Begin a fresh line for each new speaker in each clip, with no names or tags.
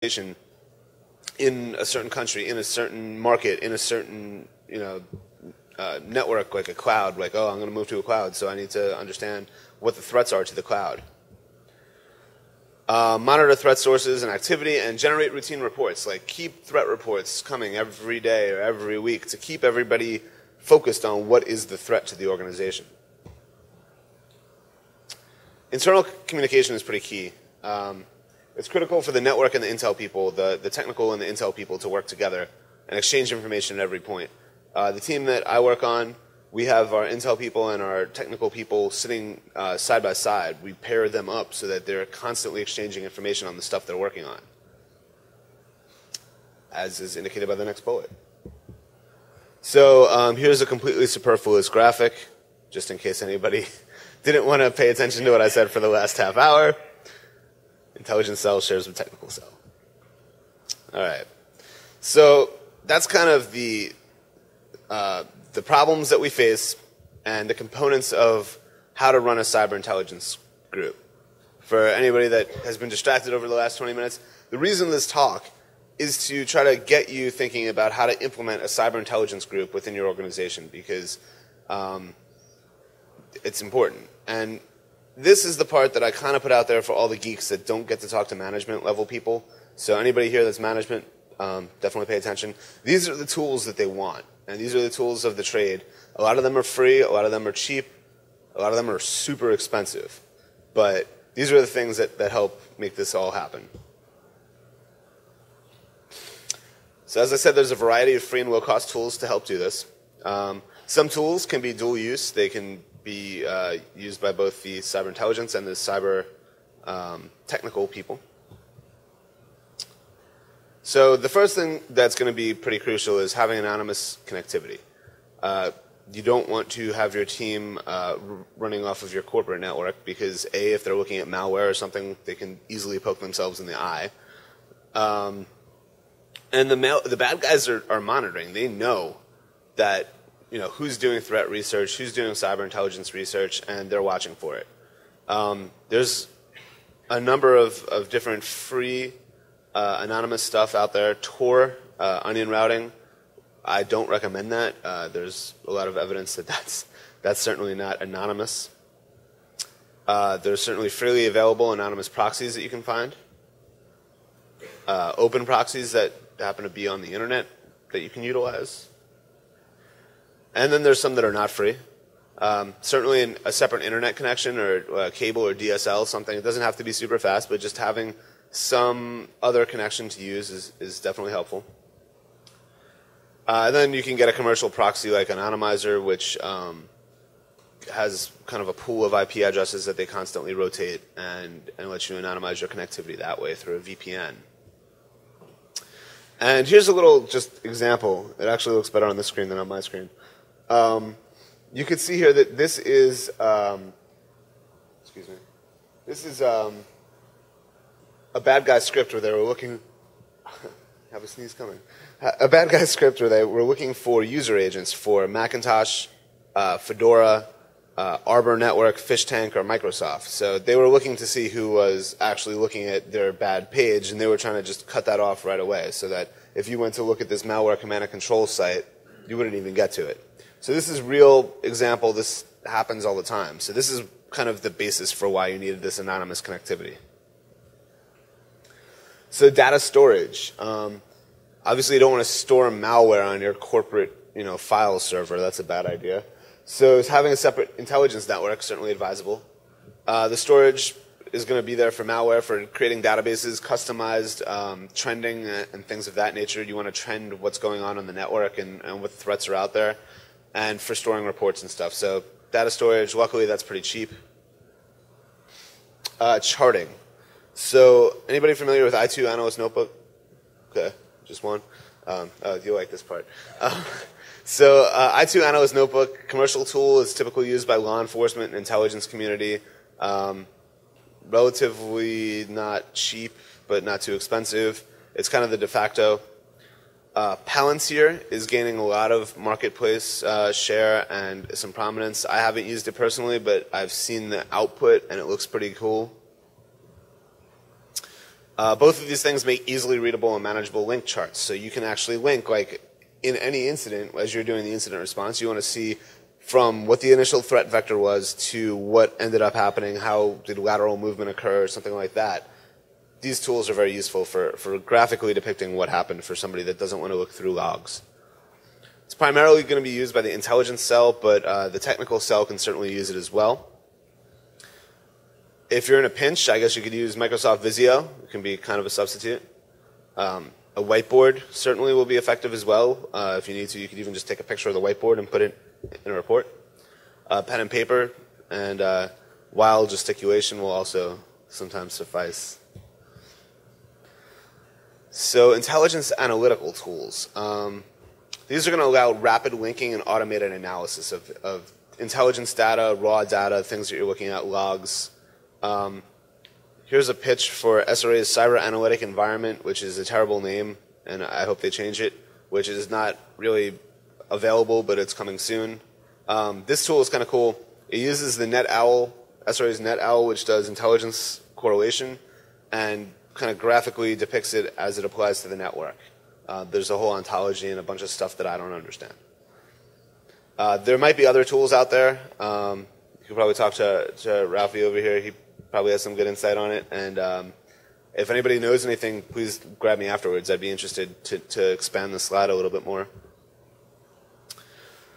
in a certain country, in a certain market, in a certain network, like a cloud, like, oh, I'm going to move to a cloud, so I need to understand what the threats are to the cloud. Monitor threat sources and activity, and generate routine reports, like keep threat reports coming every day or every week to keep everybody focused on what is the threat to the organization. Internal communication is pretty key. It's critical for the network and the intel people, the technical and the intel people to work together and exchange information at every point. The team that I work on, we have our intel people and our technical people sitting side by side. We pair them up so that they're constantly exchanging information on the stuff they're working on, as is indicated by the next bullet. So here's a completely superfluous graphic, just in case anybody didn't want to pay attention to what I said for the last half hour. Intelligence cell shares with technical cell. All right. So that's kind of the problems that we face and the components of how to run a cyber intelligence group. For anybody that has been distracted over the last 20 minutes, the reason this talk is to try to get you thinking about how to implement a cyber intelligence group within your organization, because it's important. And this is the part that I kind of put out there for all the geeks that don't get to talk to management level people. So anybody here that's management, definitely pay attention. These are the tools that they want, and these are the tools of the trade. A lot of them are free, a lot of them are cheap, a lot of them are super expensive. But these are the things that help make this all happen. So as I said, there's a variety of free and low-cost tools to help do this. Some tools can be dual use. They can be used by both the cyber intelligence and the cyber technical people. So the first thing that's going to be pretty crucial is having anonymous connectivity. You don't want to have your team running off of your corporate network because, A, if they're looking at malware or something, they can easily poke themselves in the eye. And the bad guys are monitoring. They know that who's doing threat research, who's doing cyber intelligence research, and they're watching for it. There's a number of different free anonymous stuff out there. Tor, onion routing, I don't recommend that. There's a lot of evidence that that's certainly not anonymous. There's certainly freely available anonymous proxies that you can find. Open proxies that happen to be on the internet that you can utilize. And then there's some that are not free. Certainly a separate internet connection or cable or DSL, something. It doesn't have to be super fast, but just having some other connection to use is definitely helpful. And then you can get a commercial proxy like Anonymizer, which has kind of a pool of IP addresses that they constantly rotate and lets you anonymize your connectivity that way through a VPN. And here's a little just example. It actually looks better on this screen than on my screen. You can see here that this is, excuse me, this is a bad guy script where they were looking, have a sneeze coming, a bad guy script where they were looking for user agents for Macintosh, Fedora, Arbor Network, Fishtank, or Microsoft. So they were looking to see who was actually looking at their bad page, and they were trying to just cut that off right away so that if you went to look at this malware command and control site, you wouldn't even get to it. So this is a real example. This happens all the time. So this is kind of the basis for why you needed this anonymous connectivity. So data storage. Obviously, you don't want to store malware on your corporate file server. That's a bad idea. So having a separate intelligence network is certainly advisable. The storage is going to be there for malware, for creating databases, customized trending, and things of that nature. You want to trend what's going on the network and what threats are out there, and for storing reports and stuff. So data storage, luckily that's pretty cheap. Charting. So anybody familiar with I2 Analyst Notebook? Okay, just one. You like this part. So I2 Analyst Notebook, commercial tool, is typically used by law enforcement and intelligence community. Relatively not cheap, but not too expensive. It's kind of the de facto. Palantir is gaining a lot of marketplace share and some prominence. I haven't used it personally, but I've seen the output, and it looks pretty cool. Both of these things make easily readable and manageable link charts. So you can actually link, like in any incident, as you're doing the incident response, you want to see from what the initial threat vector was to what ended up happening, how did lateral movement occur, or something like that. These tools are very useful for graphically depicting what happened for somebody that doesn't want to look through logs. It's primarily going to be used by the intelligence cell, but the technical cell can certainly use it as well. If you're in a pinch, I guess you could use Microsoft Visio. It can be kind of a substitute. A whiteboard certainly will be effective as well. If you need to, you could even just take a picture of the whiteboard and put it in a report. Pen and paper and wild gesticulation will also sometimes suffice. So intelligence analytical tools. These are going to allow rapid linking and automated analysis of intelligence data, raw data, things that you're looking at, logs. Here's a pitch for SRA's Cyber Analytic Environment, which is a terrible name, and I hope they change it, which is not really available, but it's coming soon. This tool is kind of cool. It uses the NetOwl, SRA's NetOwl, which does intelligence correlation, and kind of graphically depicts it as it applies to the network. There's a whole ontology and a bunch of stuff that I don't understand. There might be other tools out there. You could probably talk to Ralphie over here. He probably has some good insight on it. And if anybody knows anything, please grab me afterwards. I'd be interested to expand the slide a little bit more.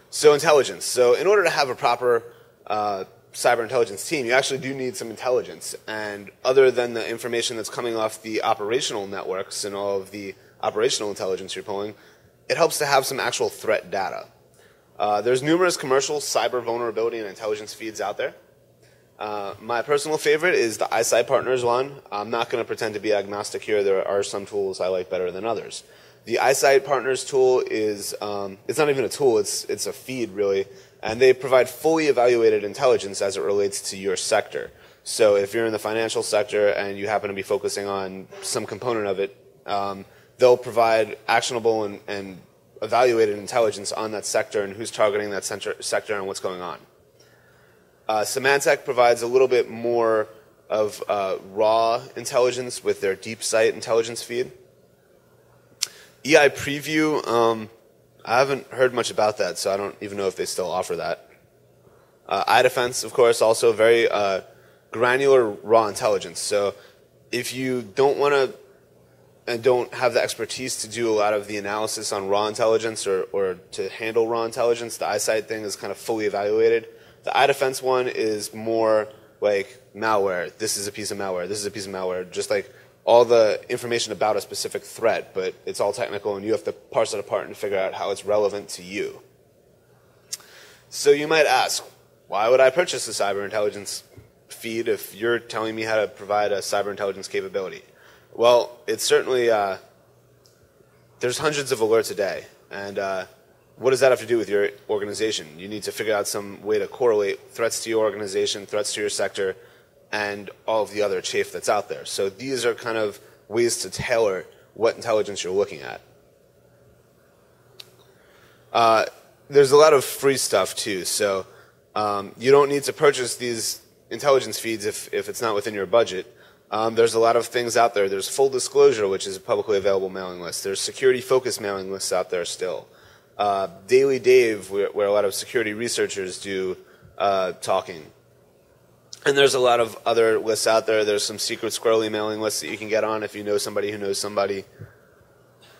So intelligence. So in order to have a proper cyber intelligence team, you actually do need some intelligence. And other than the information that's coming off the operational networks and all of the operational intelligence you're pulling, it helps to have some actual threat data. There's numerous commercial cyber vulnerability and intelligence feeds out there. My personal favorite is the Eyesight Partners one. I'm not going to pretend to be agnostic here. There are some tools I like better than others. The Eyesight Partners tool is, it's not even a tool, it's a feed really, and they provide fully evaluated intelligence as it relates to your sector. So if you're in the financial sector and you happen to be focusing on some component of it, they'll provide actionable and evaluated intelligence on that sector and who's targeting that sector and what's going on. Symantec provides a little bit more of raw intelligence with their deep sight intelligence feed. EI Preview, I haven't heard much about that, so I don't even know if they still offer that. iDefense, of course, also very granular raw intelligence. So if you don't want to and don't have the expertise to do a lot of the analysis on raw intelligence or to handle raw intelligence, the Eyesight thing is kind of fully evaluated. The iDefense one is more like malware. This is a piece of malware. This is a piece of malware. Just like all the information about a specific threat, but it's all technical and you have to parse it apart and figure out how it's relevant to you. So you might ask, why would I purchase a cyber intelligence feed if you're telling me how to provide a cyber intelligence capability? Well, it's certainly, there's hundreds of alerts a day, and what does that have to do with your organization? You need to figure out some way to correlate threats to your organization, threats to your sector, and all of the other chafe that's out there. So these are kind of ways to tailor what intelligence you're looking at. There's a lot of free stuff too, so you don't need to purchase these intelligence feeds if it's not within your budget. There's a lot of things out there. There's Full Disclosure, which is a publicly available mailing list. There's security-focused mailing lists out there still. Daily Dave, where a lot of security researchers do talking. And there's a lot of other lists out there. There's some secret squirrely mailing lists that you can get on if you know somebody who knows somebody.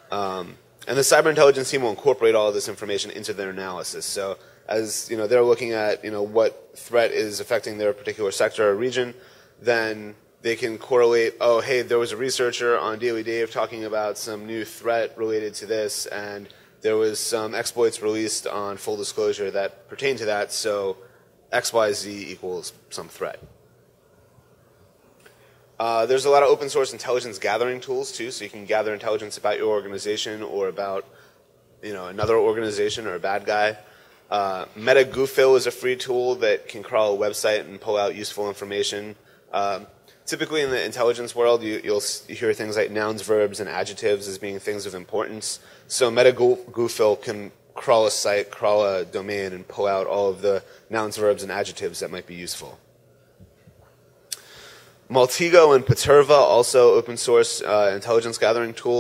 And the cyber intelligence team will incorporate all of this information into their analysis. So as they're looking at what threat is affecting their particular sector or region, then they can correlate, oh, hey, there was a researcher on Daily Dave talking about some new threat related to this, and there was some exploits released on Full Disclosure that pertain to that, so XYZ equals some threat. There's a lot of open source intelligence gathering tools too, so you can gather intelligence about your organization or about another organization or a bad guy. MetaGoofil is a free tool that can crawl a website and pull out useful information. Typically in the intelligence world, you'll hear things like nouns, verbs, and adjectives as being things of importance. So MetaGoofil can crawl a site, crawl a domain, and pull out all of the nouns, verbs, and adjectives that might be useful. Maltego and Paterva, also open source intelligence gathering tools.